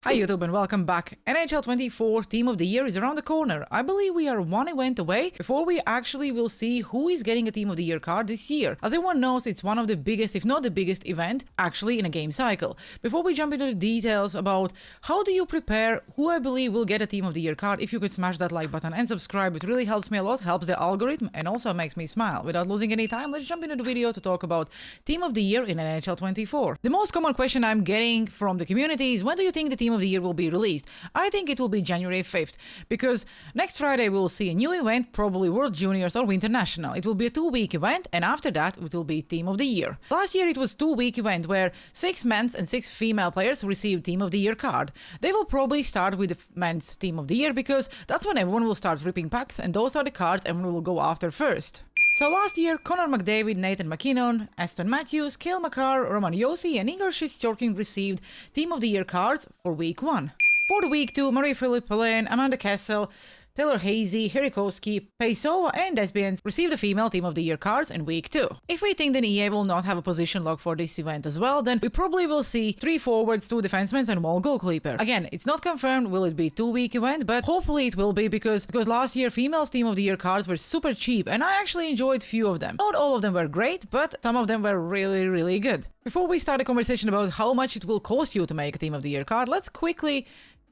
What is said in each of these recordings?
Hi YouTube and welcome back. NHL 24 Team of the Year is around the corner. I believe we are one event away before we actually will see who is getting a Team of the Year card this year. As everyone knows, it's one of the biggest, if not the biggest event actually in a game cycle. Before we jump into the details about how do you prepare who I believe will get a Team of the Year card, if you could smash that like button and subscribe, it really helps me a lot, helps the algorithm and also makes me smile. Without losing any time, let's jump into the video to talk about Team of the Year in NHL 24. The most common question I'm getting from the community is, when do you think the Team of the Year will be released? I think it will be January 5th, because next Friday we'll see a new event, probably World Juniors or Winter National. It will be a 2-week event, and after that it will be Team of the Year. Last year it was a 2-week event where 6 men's and 6 female players received Team of the Year card. They will probably start with the men's Team of the Year because that's when everyone will start ripping packs, and those are the cards everyone will go after first. So last year, Connor McDavid, Nathan MacKinnon, Aston Matthews, Cale Makar, Roman Josi and Igor Shesterkin received Team of the Year cards for Week 1. For the Week 2, Marie-Philippe Poulin, Amanda Kessel, Taylor Hazy, Hirikoski, Peisova and Desbiens received the female Team of the Year cards in Week 2. If we think that EA will not have a position lock for this event as well, then we probably will see 3 forwards, 2 defensemen and 1 goalkeeper. Again, it's not confirmed will it be a 2-week event, but hopefully it will be, because last year females Team of the Year cards were super cheap and I actually enjoyed few of them. Not all of them were great, but some of them were really good. Before we start a conversation about how much it will cost you to make a Team of the Year card, let's quickly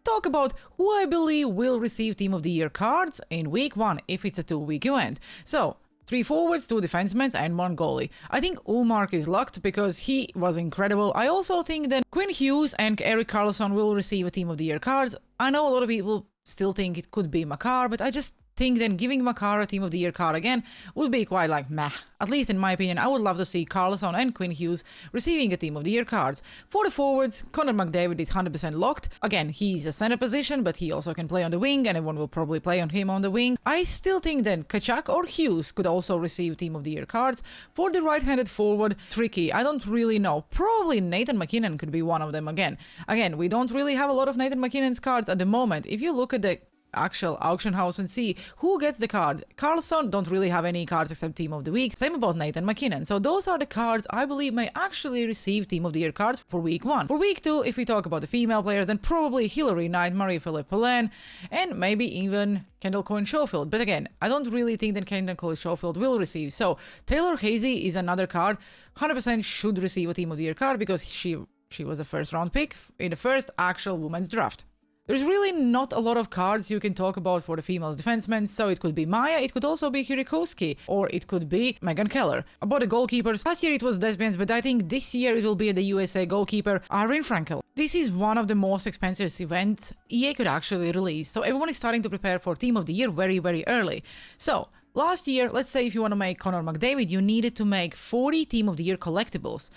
talk about who I believe will receive Team of the Year cards in Week 1 if it's a 2-week event. So, 3 forwards, 2 defensemen and 1 goalie. I think Ullmark is locked because he was incredible. I also think that Quinn Hughes and Erik Karlsson will receive a Team of the Year cards. I know a lot of people still think it could be Makar, but I just think that giving Makar a Team of the Year card again would be quite like meh. At least in my opinion, I would love to see Karlsson and Quinn Hughes receiving a Team of the Year cards. For the forwards, Connor McDavid is 100% locked. Again, he's a center position, but he also can play on the wing, and everyone will probably play on him on the wing. I still think that Tkachuk or Hughes could also receive Team of the Year cards. For the right-handed forward, tricky. I don't really know. Probably Nathan MacKinnon could be one of them again. Again, we don't really have a lot of Nathan MacKinnon's cards at the moment. If you look at the actual auction house and see who gets the card. Karlsson don't really have any cards except Team of the Week. Same about Nathan MacKinnon. So those are the cards I believe may actually receive Team of the Year cards for Week 1. For Week 2, if we talk about the female players, then probably Hillary Knight, Marie-Philippe Poulin, and maybe even Kendall Coyne-Schofield. But again, I don't really think that Kendall Coyne-Schofield will receive. So Taylor Hazy is another card. 100% should receive a Team of the Year card because she was a first-round pick in the first actual women's draft. There's really not a lot of cards you can talk about for the females defensemen, so it could be Maya, it could also be Hirikoski, or it could be Megan Keller. About the goalkeepers, last year it was Desbiens, but I think this year it will be the USA goalkeeper, Arjen Frankel. This is one of the most expensive events EA could actually release, so everyone is starting to prepare for Team of the Year very early. So, last year, let's say if you want to make Connor McDavid, you needed to make 40 Team of the Year collectibles.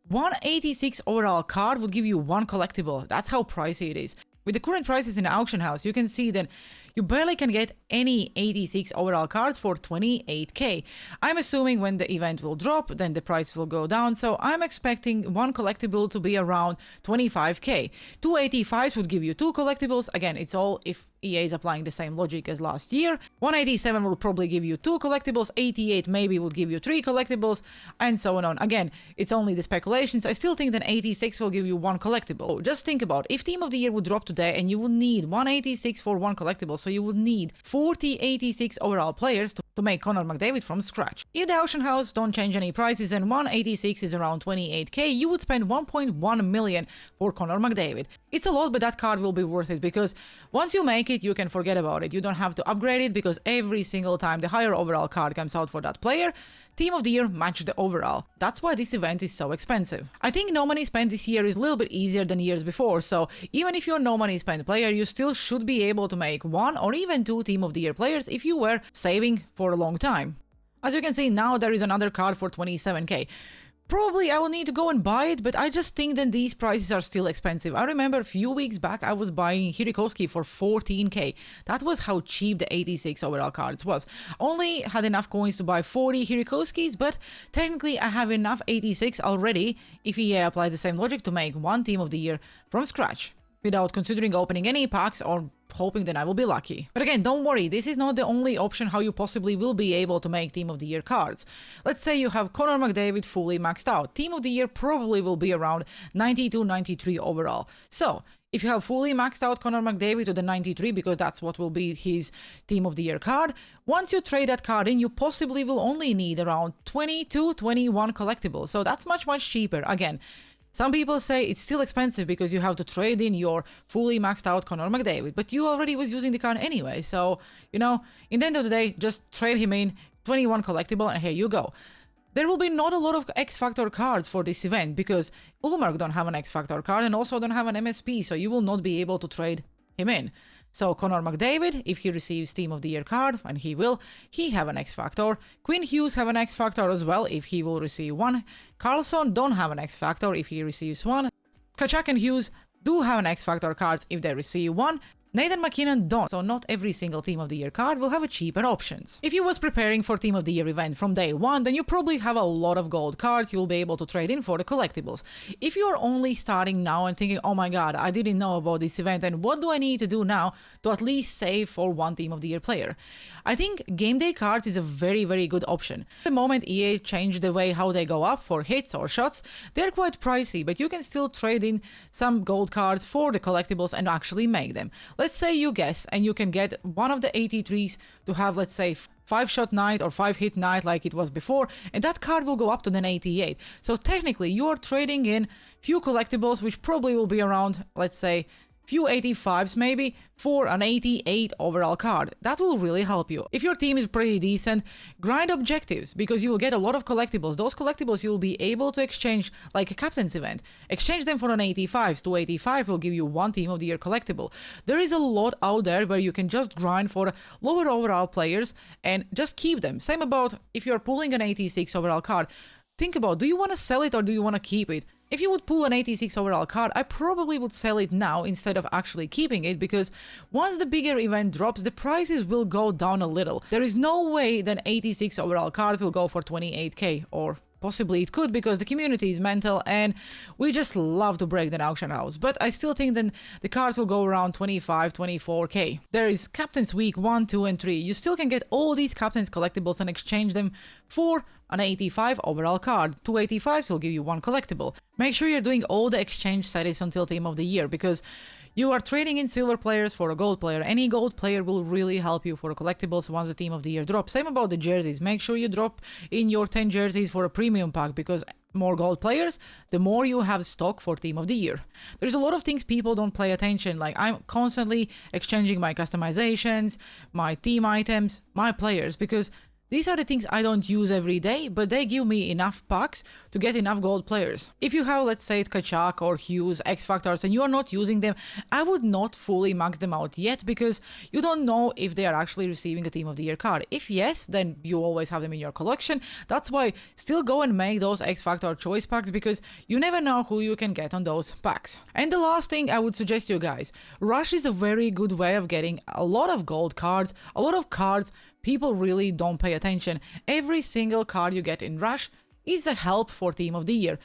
186 overall card would give you 1 collectible. That's how pricey it is. With the current prices in the auction house, you can see that you barely can get any 86 overall cards for 28k. I'm assuming when the event will drop, then the price will go down, so I'm expecting 1 collectible to be around 25k. 285s would give you 2 collectibles. Again, it's all if EA is applying the same logic as last year. 187 will probably give you 2 collectibles, 88 maybe would give you 3 collectibles, and so on. Again, it's only the speculations. I still think that 86 will give you 1 collectible. Just think about, if Team of the Year would drop today and you would need 186 for 1 collectible, so you would need 40 86 overall players to make Connor McDavid from scratch. If the auction house don't change any prices and 186 is around 28k, you would spend 1.1 million for Connor McDavid. It's a lot, but that card will be worth it, because once you make it, you can forget about it. You don't have to upgrade it, because every single time the higher overall card comes out for that player, Team of the Year match the overall. That's why this event is so expensive. I think no money spent this year is a little bit easier than years before, so even if you're no money spent player, you still should be able to make 1 or even 2 Team of the Year players if you were saving for a long time. As you can see now, there is another card for 27k. Probably I will need to go and buy it, but I just think that these prices are still expensive. I remember a few weeks back I was buying Hirikoski for 14k. That was how cheap the 86 overall cards was. Only had enough coins to buy 40 Hirikoskis, but technically I have enough 86 already if EA applies the same logic to make 1 Team of the Year from scratch, without considering opening any packs or hoping that I will be lucky. But again, don't worry, this is not the only option how you possibly will be able to make Team of the Year cards. Let's say you have Connor McDavid fully maxed out. Team of the Year probably will be around 92-93 overall. So, If you have fully maxed out Connor McDavid to the 93, because that's what will be his Team of the Year card, once you trade that card in, you possibly will only need around 20 to 21 collectibles. So that's much, much cheaper. Again, some people say it's still expensive because you have to trade in your fully maxed out Connor McDavid, but you already was using the card anyway. So, you know, in the end of the day, just trade him in, 21 collectible, and here you go. There will be not a lot of X-Factor cards for this event because Ullmark don't have an X-Factor card and also don't have an MSP, so you will not be able to trade him in. So Connor McDavid, if he receives Team of the Year card, and he will, he have an X-Factor. Quinn Hughes have an X-Factor as well, if he will receive one. Carlson don't have an X-Factor if he receives one. Tkachuk and Hughes do have an X-Factor cards if they receive one. Nathan McKinnon don't, so not every single Team of the Year card will have a cheaper options. If you was preparing for Team of the Year event from day one, then you probably have a lot of gold cards you'll be able to trade in for the collectibles. If you are only starting now and thinking, oh my god, I didn't know about this event and what do I need to do now to at least save for one Team of the Year player? I think game day cards is a very, very good option. The moment EA changed the way how they go up for hits or shots, they're quite pricey, but you can still trade in some gold cards for the collectibles and actually make them. Let's say you guess and you can get one of the 83s to have, let's say, 5-shot night or 5-hit night like it was before, and that card will go up to an 88. So technically you are trading in few collectibles, which probably will be around, let's say, few 85s maybe, for an 88 overall card. That will really help you. If your team is pretty decent, grind objectives, because you will get a lot of collectibles. Those collectibles you will be able to exchange like a captain's event. Exchange them for an 85s. 285 will give you one Team of the Year collectible. There is a lot out there where you can just grind for lower overall players and just keep them. Same about if you're pulling an 86 overall card. Think about, do you want to sell it or do you want to keep it? If you would pull an 86 overall card, I probably would sell it now instead of actually keeping it, because once the bigger event drops, the prices will go down a little. There is no way that 86 overall cards will go for 28k, or possibly it could, because the community is mental and we just love to break the auction house. But I still think that the cards will go around 25, 24k. There is Captain's Week 1, 2 and 3. You still can get all these Captain's collectibles and exchange them for an 85 overall card. 285s will give you one collectible. Make sure you're doing all the exchange settings until Team of the Year, because you are trading in silver players for a gold player. Any gold player will really help you for collectibles once the Team of the Year drops. Same about the jerseys. Make sure you drop in your 10 jerseys for a premium pack, because more gold players, the more you have stock for Team of the Year. There's a lot of things people don't pay attention, like I'm constantly exchanging my customizations, my team items, my players, because these are the things I don't use every day, but they give me enough packs to get enough gold players. If you have, let's say, Tkachuk or Hughes, X-Factors, and you are not using them, I would not fully max them out yet, because you don't know if they are actually receiving a Team of the Year card. If yes, then you always have them in your collection. That's why still go and make those X-Factor choice packs, because you never know who you can get on those packs. And the last thing I would suggest you guys, Rush is a very good way of getting a lot of gold cards, a lot of cards people really don't pay attention. Every single card you get in Rush is a help for Team of the Year.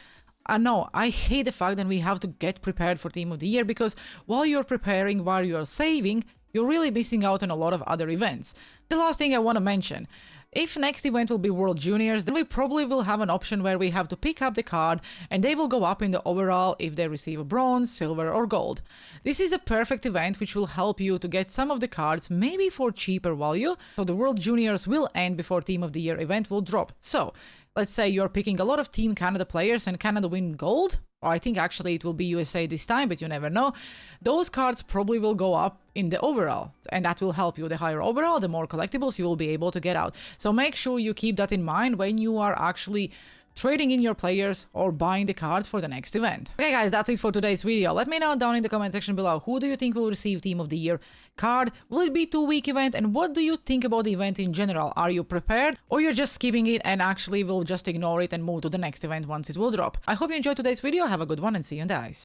I know, I hate the fact that we have to get prepared for Team of the Year, because while you're preparing, while you're saving, you're really missing out on a lot of other events. The last thing I want to mention, if next event will be World Juniors, then we probably will have an option where we have to pick up the card and they will go up in the overall if they receive a bronze, silver or gold. This is a perfect event which will help you to get some of the cards maybe for cheaper value, so the World Juniors will end before Team of the Year event will drop. So let's say you're picking a lot of Team Canada players and Canada win gold, or I think actually it will be USA this time, but you never know. Those cards probably will go up in the overall, and that will help you. The higher overall, the more collectibles you will be able to get out. So make sure you keep that in mind when you are actually trading in your players or buying the cards for the next event. Okay guys, that's it for today's video. Let me know down in the comment section below, who do you think will receive Team of the Year card? Will it be 2-week event? And what do you think about the event in general? Are you prepared, or you're just skipping it and actually will just ignore it and move to the next event once it will drop? I hope you enjoyed today's video. Have a good one and see you in the ice.